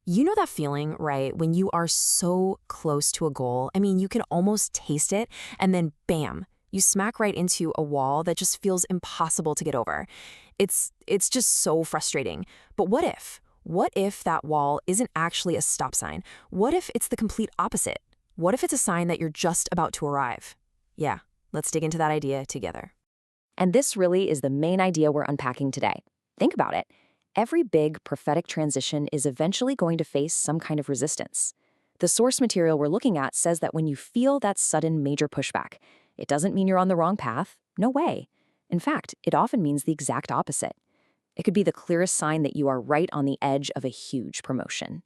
You know that feeling, right, when you are so close to a goal? I mean, you can almost taste it, and then bam, you smack right into a wall that just feels impossible to get over. It's just so frustrating. But what if? What if that wall isn't actually a stop sign? What if it's the complete opposite? What if it's a sign that you're just about to arrive? Yeah, let's dig into that idea together. And this really is the main idea we're unpacking today. Think about it. Every big prophetic transition is eventually going to face some kind of resistance. The source material we're looking at says that when you feel that sudden major pushback, it doesn't mean you're on the wrong path. No way. In fact, it often means the exact opposite. It could be the clearest sign that you are right on the edge of a huge promotion.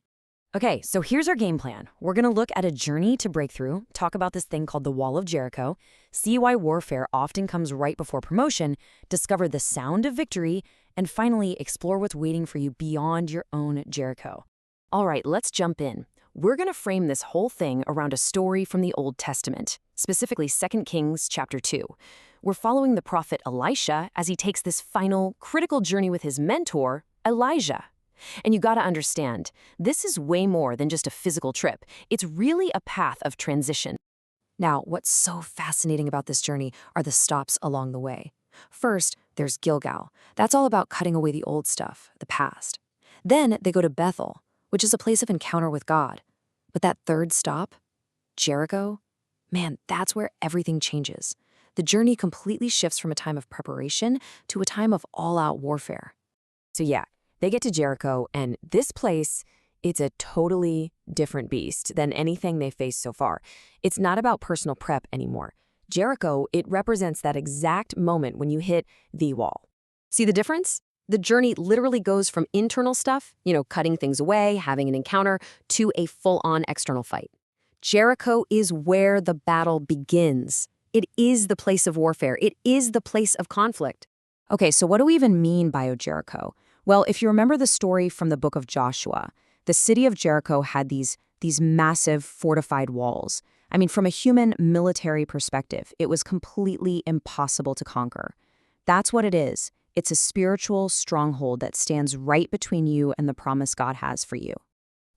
Okay, so here's our game plan. We're going to look at a journey to breakthrough, talk about this thing called the Wall of Jericho, see why warfare often comes right before promotion, discover the sound of victory, and finally explore what's waiting for you beyond your own Jericho. All right, let's jump in. We're going to frame this whole thing around a story from the Old Testament, specifically 2 Kings chapter 2. We're following the prophet Elisha as he takes this final, critical journey with his mentor, Elijah. And you gotta understand, this is way more than just a physical trip. It's really a path of transition. Now, what's so fascinating about this journey are the stops along the way. First, there's Gilgal. That's all about cutting away the old stuff, the past. Then they go to Bethel, which is a place of encounter with God. But that third stop, Jericho, man, that's where everything changes. The journey completely shifts from a time of preparation to a time of all-out warfare. So yeah, they get to Jericho, and this place, it's a totally different beast than anything they faced so far. It's not about personal prep anymore. Jericho, it represents that exact moment when you hit the wall. See the difference? The journey literally goes from internal stuff, cutting things away, having an encounter, to a full-on external fight. Jericho is where the battle begins. It is the place of warfare. It is the place of conflict. Okay, so what do we even mean by Jericho? Well, if you remember the story from the book of Joshua, the city of Jericho had these massive fortified walls. I mean, from a human military perspective, it was completely impossible to conquer. That's what it is. It's a spiritual stronghold that stands right between you and the promise God has for you.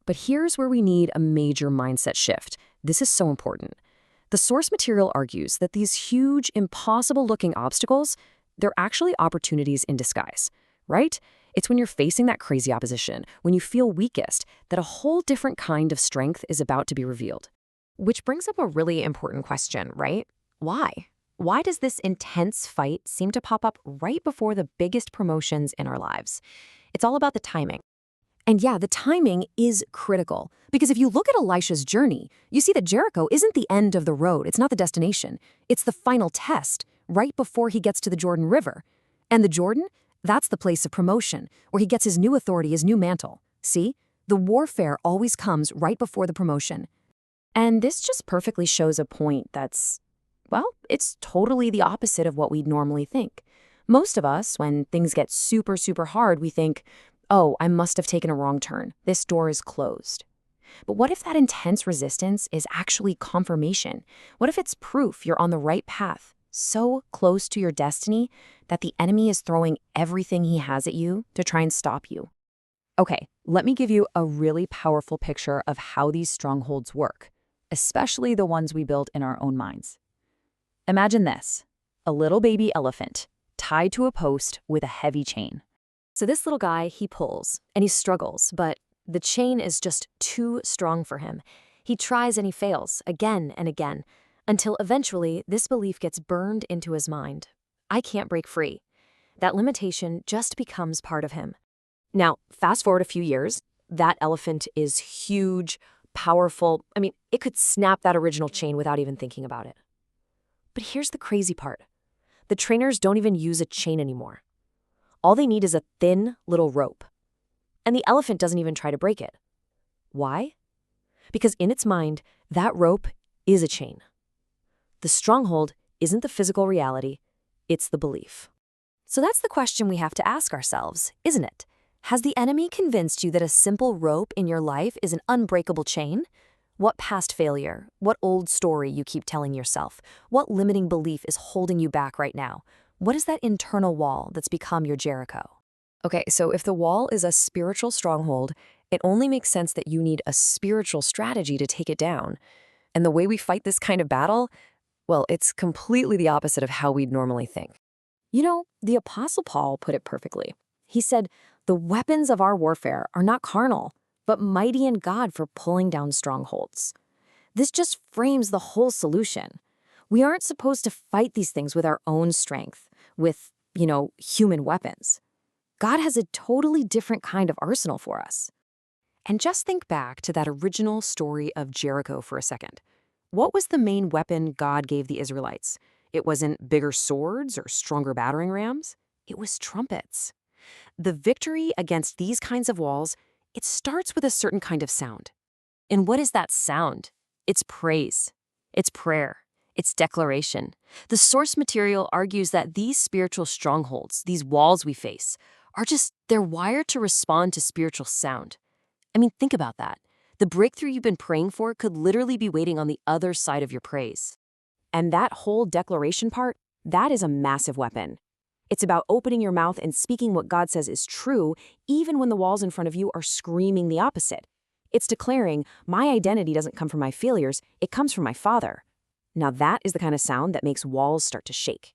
But here's where we need a major mindset shift. This is so important. The source material argues that these huge, impossible-looking obstacles, they're actually opportunities in disguise, right? It's when you're facing that crazy opposition, when you feel weakest, that a whole different kind of strength is about to be revealed. Which brings up a really important question, right? Why? Why does this intense fight seem to pop up right before the biggest promotions in our lives? It's all about the timing. And yeah, the timing is critical. Because if you look at Elisha's journey, you see that Jericho isn't the end of the road. It's not the destination. It's the final test, right before he gets to the Jordan River. And the Jordan? That's the place of promotion, where he gets his new authority, his new mantle. See? The warfare always comes right before the promotion. And this just perfectly shows a point that's, well, it's totally the opposite of what we'd normally think. Most of us, when things get super, super hard, we think, oh, I must have taken a wrong turn. This door is closed. But what if that intense resistance is actually confirmation? What if it's proof you're on the right path, so close to your destiny that the enemy is throwing everything he has at you to try and stop you? Okay, let me give you a really powerful picture of how these strongholds work, especially the ones we build in our own minds. Imagine this, a little baby elephant tied to a post with a heavy chain. So this little guy, he pulls and he struggles, but the chain is just too strong for him. He tries and he fails again and again, until eventually this belief gets burned into his mind. I can't break free. That limitation just becomes part of him. Now, fast forward a few years, that elephant is huge, powerful. I mean, it could snap that original chain without even thinking about it. But here's the crazy part. The trainers don't even use a chain anymore. All they need is a thin little rope. And the elephant doesn't even try to break it. Why? Because in its mind, that rope is a chain. The stronghold isn't the physical reality, it's the belief. So that's the question we have to ask ourselves, isn't it? Has the enemy convinced you that a simple rope in your life is an unbreakable chain? What past failure, what old story you keep telling yourself, what limiting belief is holding you back right now? What is that internal wall that's become your Jericho? Okay, so if the wall is a spiritual stronghold, It only makes sense that you need a spiritual strategy to take it down. And the way we fight this kind of battle, well, it's completely the opposite of how we'd normally think. The Apostle Paul put it perfectly. He said, "The weapons of our warfare are not carnal, but mighty in God for pulling down strongholds." This just frames the whole solution. We aren't supposed to fight these things with our own strength, with, human weapons. God has a totally different kind of arsenal for us. And just think back to that original story of Jericho for a second. What was the main weapon God gave the Israelites? It wasn't bigger swords or stronger battering rams. It was trumpets. The victory against these kinds of walls, it starts with a certain kind of sound. And what is that sound? It's praise. It's prayer. It's declaration. The source material argues that these spiritual strongholds, these walls we face, they're wired to respond to spiritual sound. I mean, think about that. The breakthrough you've been praying for could literally be waiting on the other side of your praise. And that whole declaration part, that is a massive weapon. It's about opening your mouth and speaking what God says is true, even when the walls in front of you are screaming the opposite. It's declaring, my identity doesn't come from my failures, it comes from my Father. Now that is the kind of sound that makes walls start to shake.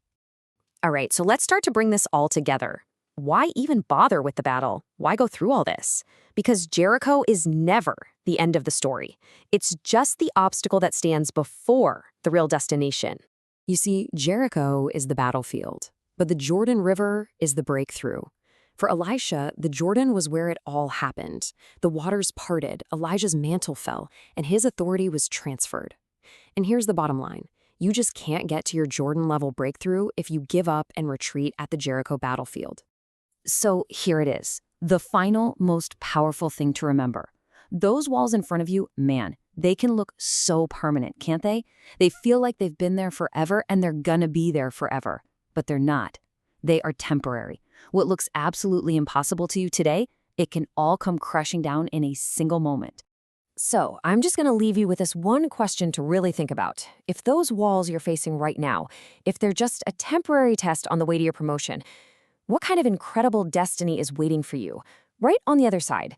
All right, so let's start to bring this all together. Why even bother with the battle? Why go through all this? Because Jericho is never the end of the story. It's just the obstacle that stands before the real destination. You see, Jericho is the battlefield, but the Jordan River is the breakthrough. For Elisha, the Jordan was where it all happened. The waters parted, Elijah's mantle fell, and his authority was transferred. And here's the bottom line. You just can't get to your Jordan-level breakthrough if you give up and retreat at the Jericho battlefield. So here it is, the final, most powerful thing to remember. Those walls in front of you, man, they can look so permanent, can't they? They feel like they've been there forever and they're gonna be there forever. But they're not. They are temporary. What looks absolutely impossible to you today, it can all come crashing down in a single moment. So, I'm just going to leave you with this one question to really think about. If those walls you're facing right now, if they're just a temporary test on the way to your promotion, what kind of incredible destiny is waiting for you right on the other side?